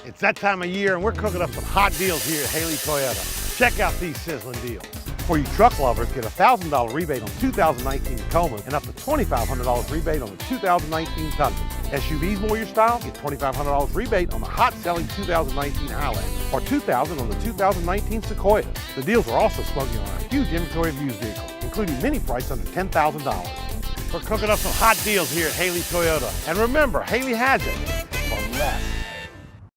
It's that time of year and we're cooking up some hot deals here at Haley Toyota. Check out these sizzling deals. For you truck lovers, get a $1,000 rebate on 2019 Tacomas and up to $2,500 rebate on the 2019 Tundra. SUVs more your style, get $2,500 rebate on the hot-selling 2019 Highlander or $2,000 on the 2019 Sequoia. The deals are also smoking on our huge inventory of used vehicles, including mini price under $10,000. We're cooking up some hot deals here at Haley Toyota. And remember, Haley has it for less.